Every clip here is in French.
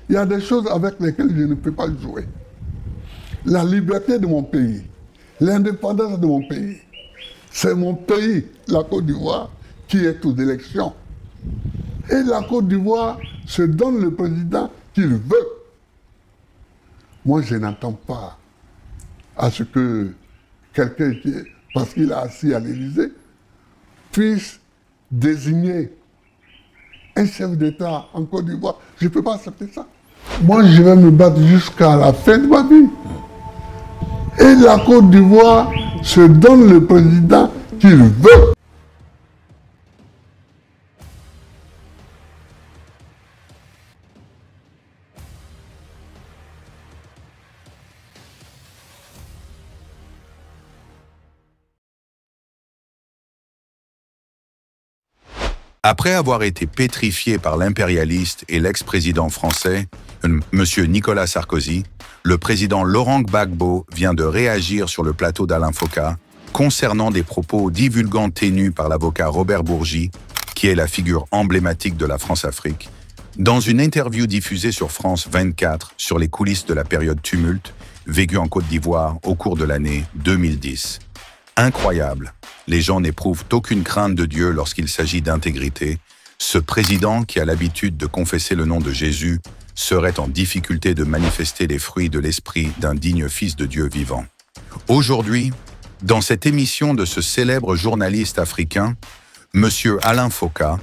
il y a des choses avec lesquelles je ne peux pas jouer. La liberté de mon pays, l'indépendance de mon pays, c'est mon pays, la Côte d'Ivoire, qui est aux élections. Et la Côte d'Ivoire se donne le président qu'il veut. Moi, je n'entends pas à ce que quelqu'un, parce qu'il a assis à l'Élysée, puisse désigner un chef d'État en Côte d'Ivoire. Je ne peux pas accepter ça. Moi, je vais me battre jusqu'à la fin de ma vie. Et la Côte d'Ivoire se donne le président qu'il veut. Après avoir été pétrifié par l'impérialiste et l'ex-président français, M. Nicolas Sarkozy, le président Laurent Gbagbo vient de réagir sur le plateau d'Alain Foka concernant des propos divulgants tenus par l'avocat Robert Bourgi, qui est la figure emblématique de la France-Afrique, dans une interview diffusée sur France 24 sur les coulisses de la période tumulte vécue en Côte d'Ivoire au cours de l'année 2010. Incroyable, les gens n'éprouvent aucune crainte de Dieu lorsqu'il s'agit d'intégrité. Ce président qui a l'habitude de confesser le nom de Jésus serait en difficulté de manifester les fruits de l'esprit d'un digne fils de Dieu vivant. Aujourd'hui, dans cette émission de ce célèbre journaliste africain, M. Alain Foka,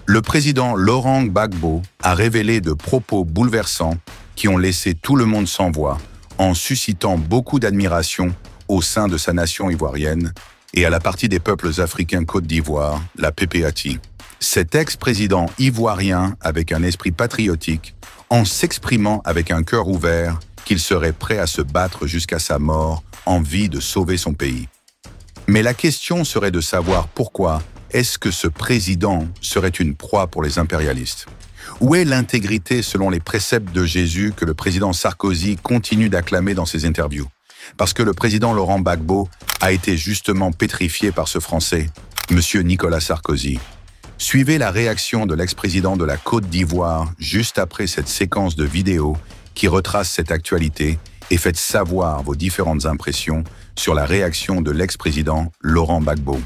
le président Laurent Gbagbo a révélé de propos bouleversants qui ont laissé tout le monde sans voix, en suscitant beaucoup d'admiration au sein de sa nation ivoirienne et à la partie des peuples africains Côte d'Ivoire, la PPAT. Cet ex-président ivoirien avec un esprit patriotique, en s'exprimant avec un cœur ouvert qu'il serait prêt à se battre jusqu'à sa mort en vue de sauver son pays. Mais la question serait de savoir pourquoi est-ce que ce président serait une proie pour les impérialistes? Où est l'intégrité selon les préceptes de Jésus que le président Sarkozy continue d'acclamer dans ses interviews? Parce que le président Laurent Gbagbo a été justement pétrifié par ce Français, M. Nicolas Sarkozy. Suivez la réaction de l'ex-président de la Côte d'Ivoire juste après cette séquence de vidéos qui retrace cette actualité et faites savoir vos différentes impressions sur la réaction de l'ex-président Laurent Gbagbo.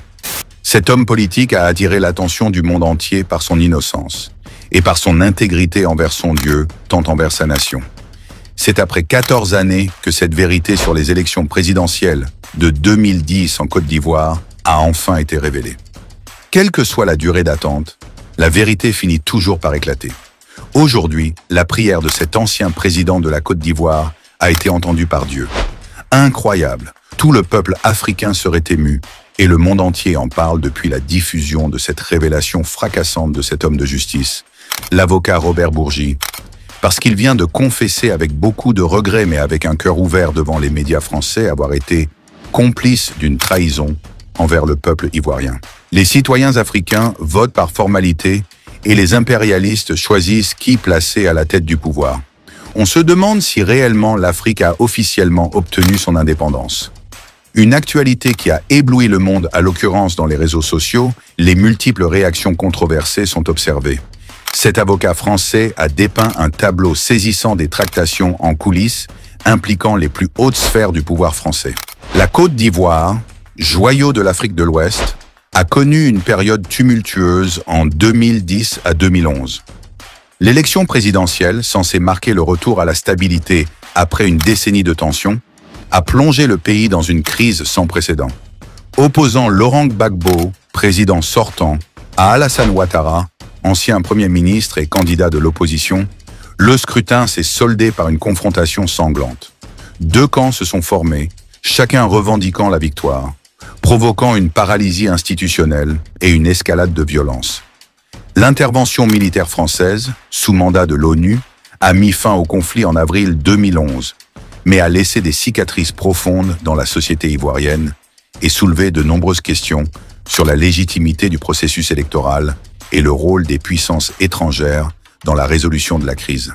Cet homme politique a attiré l'attention du monde entier par son innocence et par son intégrité envers son Dieu, tant envers sa nation. C'est après 14 années que cette vérité sur les élections présidentielles de 2010 en Côte d'Ivoire a enfin été révélée. Quelle que soit la durée d'attente, la vérité finit toujours par éclater. Aujourd'hui, la prière de cet ancien président de la Côte d'Ivoire a été entendue par Dieu. Incroyable, tout le peuple africain serait ému et le monde entier en parle depuis la diffusion de cette révélation fracassante de cet homme de justice, l'avocat Robert Bourgi, parce qu'il vient de confesser avec beaucoup de regrets mais avec un cœur ouvert devant les médias français avoir été complice d'une trahison envers le peuple ivoirien. Les citoyens africains votent par formalité et les impérialistes choisissent qui placer à la tête du pouvoir. On se demande si réellement l'Afrique a officiellement obtenu son indépendance. Une actualité qui a ébloui le monde, à l'occurrence dans les réseaux sociaux, les multiples réactions controversées sont observées. Cet avocat français a dépeint un tableau saisissant des tractations en coulisses impliquant les plus hautes sphères du pouvoir français. La Côte d'Ivoire, joyau de l'Afrique de l'Ouest, a connu une période tumultueuse en 2010 à 2011. L'élection présidentielle, censée marquer le retour à la stabilité après une décennie de tensions, a plongé le pays dans une crise sans précédent. Opposant Laurent Gbagbo, président sortant, à Alassane Ouattara, ancien Premier ministre et candidat de l'opposition, le scrutin s'est soldé par une confrontation sanglante. Deux camps se sont formés, chacun revendiquant la victoire, provoquant une paralysie institutionnelle et une escalade de violence. L'intervention militaire française, sous mandat de l'ONU, a mis fin au conflit en avril 2011, mais a laissé des cicatrices profondes dans la société ivoirienne et soulevé de nombreuses questions sur la légitimité du processus électoral et le rôle des puissances étrangères dans la résolution de la crise.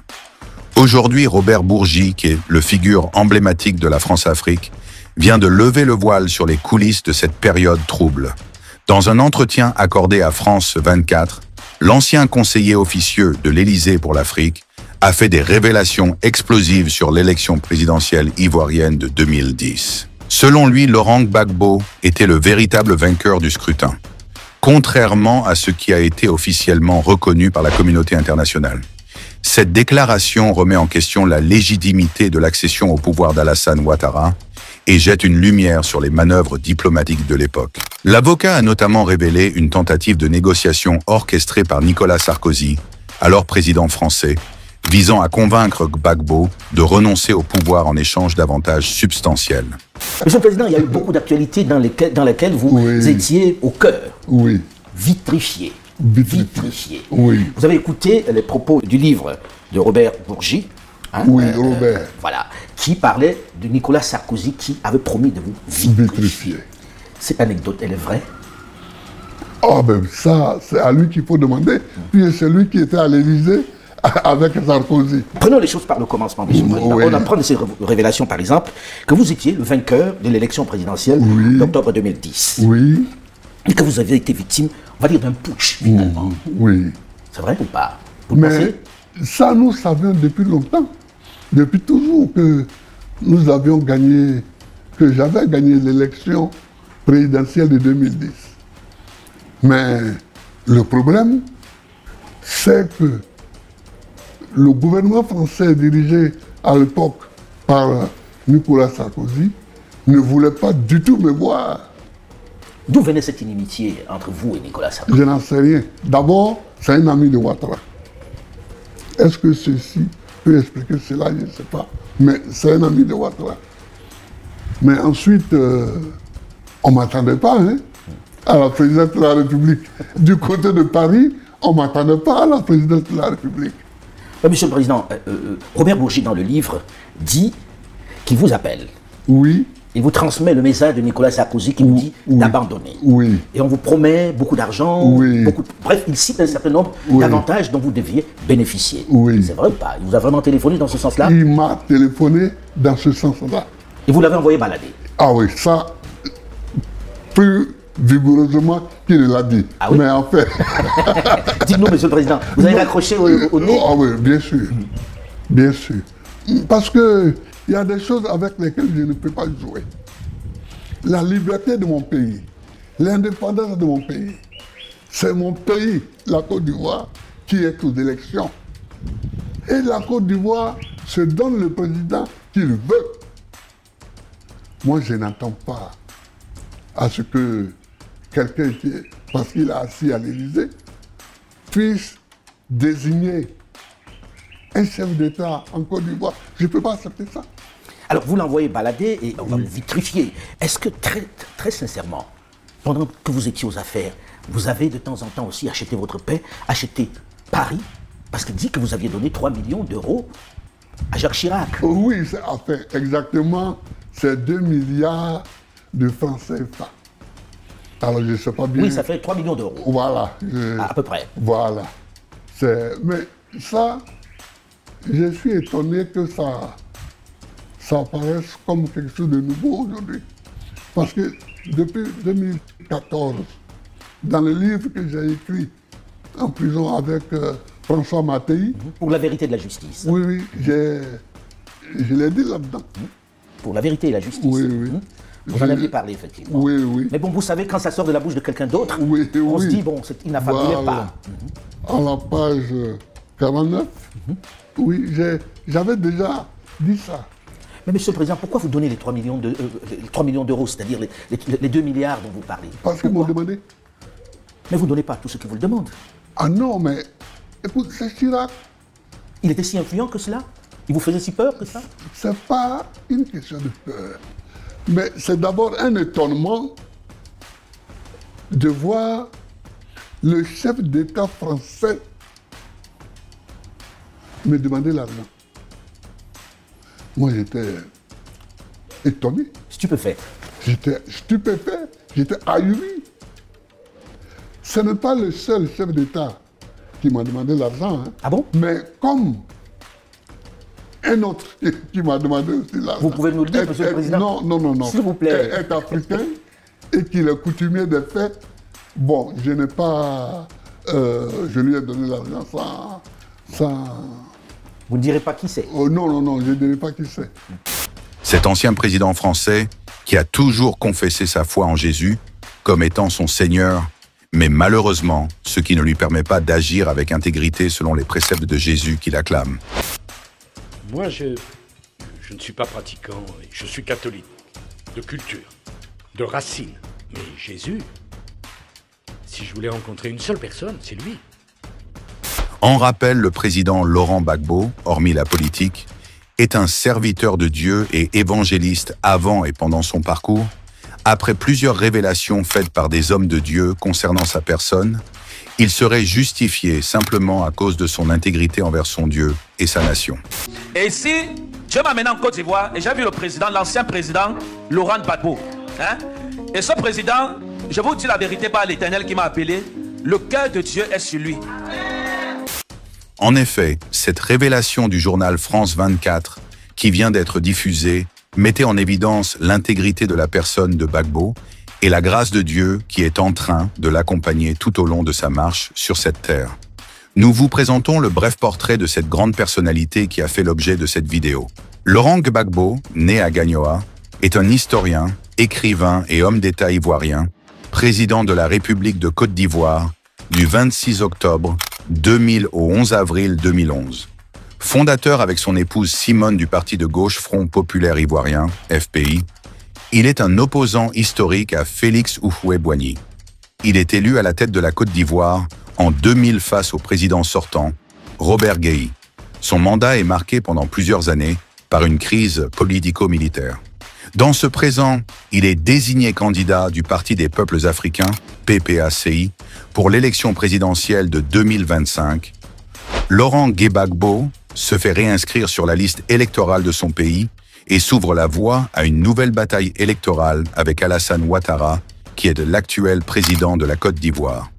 Aujourd'hui, Robert Bourgi, qui est le figure emblématique de la France-Afrique, vient de lever le voile sur les coulisses de cette période trouble. Dans un entretien accordé à France 24, l'ancien conseiller officieux de l'Élysée pour l'Afrique a fait des révélations explosives sur l'élection présidentielle ivoirienne de 2010. Selon lui, Laurent Gbagbo était le véritable vainqueur du scrutin, contrairement à ce qui a été officiellement reconnu par la communauté internationale. Cette déclaration remet en question la légitimité de l'accession au pouvoir d'Alassane Ouattara et jette une lumière sur les manœuvres diplomatiques de l'époque. L'avocat a notamment révélé une tentative de négociation orchestrée par Nicolas Sarkozy, alors président français, visant à convaincre Gbagbo de renoncer au pouvoir en échange d'avantages substantiels. Monsieur le Président, il y a eu beaucoup d'actualités dans lesquelles vous étiez au cœur. Oui. Vitrifié. Oui. Vous avez écouté les propos du livre de Robert Bourgi. Robert. Voilà, qui parlait de Nicolas Sarkozy qui avait promis de vous vitrifier. Cette anecdote, elle est vraie? Oh ben ça, c'est à lui qu'il faut demander. Puis c'est lui qui était à l'Élysée avec Sarkozy. Prenons les choses par le commencement, monsieur le Président. On apprend de ces révélations, par exemple, que vous étiez le vainqueur de l'élection présidentielle d'octobre 2010. Oui. Et que vous avez été victime, on va dire, d'un putsch, finalement. Oui. C'est vrai ou pas? Mais ça, nous savions depuis longtemps. Depuis toujours que nous avions gagné, que j'avais gagné l'élection présidentielle de 2010. Mais le problème, c'est que le gouvernement français dirigé à l'époque par Nicolas Sarkozy ne voulait pas du tout me voir. D'où venait cette inimitié entre vous et Nicolas Sarkozy? Je n'en sais rien. D'abord, c'est un ami de Ouattara. Est-ce que ceci peut expliquer cela? Je ne sais pas. Mais c'est un ami de Ouattara. Mais ensuite, on ne m'attendait pas à la présidence de la République. Du côté de Paris, on ne m'attendait pas à la présidence de la République. Monsieur le Président, Robert Bourgi, dans le livre, dit qu'il vous appelle. Oui. Il vous transmet le message de Nicolas Sarkozy qui vous dit d'abandonner. Oui. Et on vous promet beaucoup d'argent, bref, il cite un certain nombre d'avantages dont vous deviez bénéficier. Oui. C'est vrai ou pas? Il vous a vraiment téléphoné dans ce sens-là? Il m'a téléphoné dans ce sens-là. Et vous l'avez envoyé balader? Ah oui, ça, plus vigoureusement qu'il l'a dit. Ah oui? Mais en fait... Dites-nous, Monsieur le Président, vous avez raccroché au nez? Ah oui, bien sûr. Bien sûr. Parce que il y a des choses avec lesquelles je ne peux pas jouer. La liberté de mon pays, l'indépendance de mon pays, c'est mon pays, la Côte d'Ivoire, qui est aux élections. Et la Côte d'Ivoire se donne le président qu'il veut. Moi, je n'entends pas à ce que quelqu'un qui, parce qu'il a assis à l'Élysée, puisse désigner un chef d'État en Côte d'Ivoire. Je ne peux pas accepter ça. Alors, vous l'envoyez balader et on va vous vitrifier. Est-ce que, très sincèrement, pendant que vous étiez aux affaires, vous avez de temps en temps aussi acheté votre paix, acheté Paris, parce qu'il dit que vous aviez donné 3 millions d'euros à Jacques Chirac? Oui, enfin, exactement, c'est 2 milliards de francs CFA. Alors, je ne sais pas bien... Oui, ça fait 3 millions d'euros. Voilà. À peu près. Voilà. Mais ça, je suis étonné que ça apparaisse comme quelque chose de nouveau aujourd'hui. Parce que depuis 2014, dans le livre que j'ai écrit en prison avec François Mattei... Pour la vérité de la justice. Oui, je l'ai dit là-dedans. Pour la vérité et la justice. Oui. Vous en aviez parlé, effectivement. Oui. Mais bon, vous savez, quand ça sort de la bouche de quelqu'un d'autre, on se dit, bon, il n'affabulait pas. À la page 49, oui, j'avais déjà dit ça. Mais Monsieur le Président, pourquoi vous donnez les 3 millions d'euros, c'est-à-dire les 2 milliards dont vous parlez? Parce qu'ils m'ont demandé. Mais vous ne donnez pas tout ce qu'ils vous le demandent. Ah non, mais écoute, c'est Chirac. Il était si influent que cela? Il vous faisait si peur que ça? C'est pas une question de peur. Mais c'est d'abord un étonnement de voir le chef d'État français me demander l'argent. Moi, j'étais étonné. Stupéfait. J'étais stupéfait, j'étais ahuri. Ce n'est pas le seul chef d'État qui m'a demandé l'argent. Ah bon? Mais comme un autre qui m'a demandé aussi l'argent. Vous pouvez nous le dire, Monsieur le Président? Non. S'il vous plaît. Est africain et qu'il est coutumier des fêtes. Bon, je n'ai pas... je lui ai donné l'argent Vous ne direz pas qui c'est? Oh non, non, non, je ne dirai pas qui c'est. Cet ancien président français qui a toujours confessé sa foi en Jésus comme étant son Seigneur, mais malheureusement, ce qui ne lui permet pas d'agir avec intégrité selon les préceptes de Jésus qu'il acclame. Moi, je ne suis pas pratiquant, je suis catholique, de culture, de racine. Mais Jésus, si je voulais rencontrer une seule personne, c'est lui. En rappel, le président Laurent Gbagbo, hormis la politique, est un serviteur de Dieu et évangéliste avant et pendant son parcours, après plusieurs révélations faites par des hommes de Dieu concernant sa personne, il serait justifié simplement à cause de son intégrité envers son Dieu et sa nation. Et ici, Dieu m'a amené en Côte d'Ivoire et j'ai vu le président, l'ancien président Laurent Gbagbo. Hein? Et ce président, je vous dis la vérité par l'Éternel qui m'a appelé, le cœur de Dieu est sur lui. En effet, cette révélation du journal France 24, qui vient d'être diffusée, mettait en évidence l'intégrité de la personne de Gbagbo et la grâce de Dieu qui est en train de l'accompagner tout au long de sa marche sur cette terre. Nous vous présentons le bref portrait de cette grande personnalité qui a fait l'objet de cette vidéo. Laurent Gbagbo, né à Gagnoa, est un historien, écrivain et homme d'État ivoirien, président de la République de Côte d'Ivoire du 26 octobre 2000 au 11 avril 2011. Fondateur avec son épouse Simone du parti de gauche Front Populaire Ivoirien, FPI, il est un opposant historique à Félix Houphouët-Boigny. Il est élu à la tête de la Côte d'Ivoire en 2000 face au président sortant, Robert Guéhi. Son mandat est marqué pendant plusieurs années par une crise politico-militaire. Dans ce présent, il est désigné candidat du Parti des peuples africains, PPACI, pour l'élection présidentielle de 2025. Laurent Gbagbo se fait réinscrire sur la liste électorale de son pays et s'ouvre la voie à une nouvelle bataille électorale avec Alassane Ouattara, qui est l'actuel président de la Côte d'Ivoire.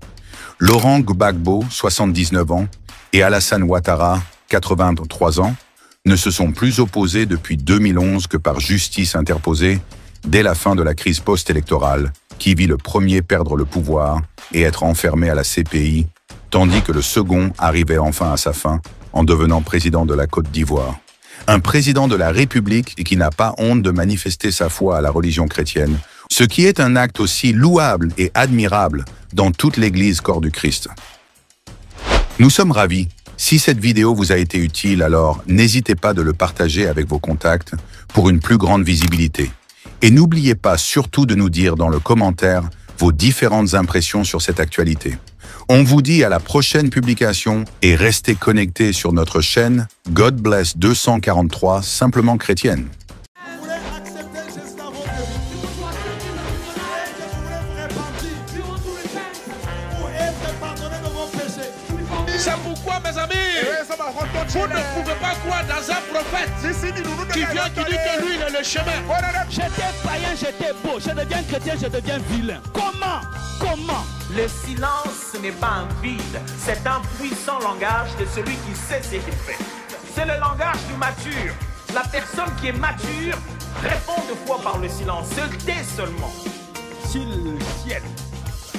Laurent Gbagbo, 79 ans, et Alassane Ouattara, 83 ans, ne se sont plus opposés depuis 2011 que par justice interposée dès la fin de la crise post-électorale, qui vit le premier perdre le pouvoir et être enfermé à la CPI, tandis que le second arrivait enfin à sa fin en devenant président de la Côte d'Ivoire. Un président de la République qui n'a pas honte de manifester sa foi à la religion chrétienne, ce qui est un acte aussi louable et admirable dans toute l'Église corps du Christ. Nous sommes ravis. Si cette vidéo vous a été utile, alors n'hésitez pas de le partager avec vos contacts pour une plus grande visibilité. Et n'oubliez pas surtout de nous dire dans le commentaire vos différentes impressions sur cette actualité. On vous dit à la prochaine publication et restez connectés sur notre chaîne God Bless 243 Simplement Chrétienne. C'est pourquoi, mes amis, vous ne pouvez pas croire dans un prophète qui vient, qui dit que lui, il est le chemin. J'étais païen, j'étais beau. Je deviens chrétien, je deviens vilain. Comment? Le silence, ce n'est pas un vide, c'est un puissant langage de celui qui sait ce qu'il fait. C'est le langage du mature. La personne qui est mature répond de fois par le silence, se tait seulement. Si le ciel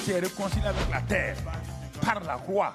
s'est réconcilié avec la terre par la croix,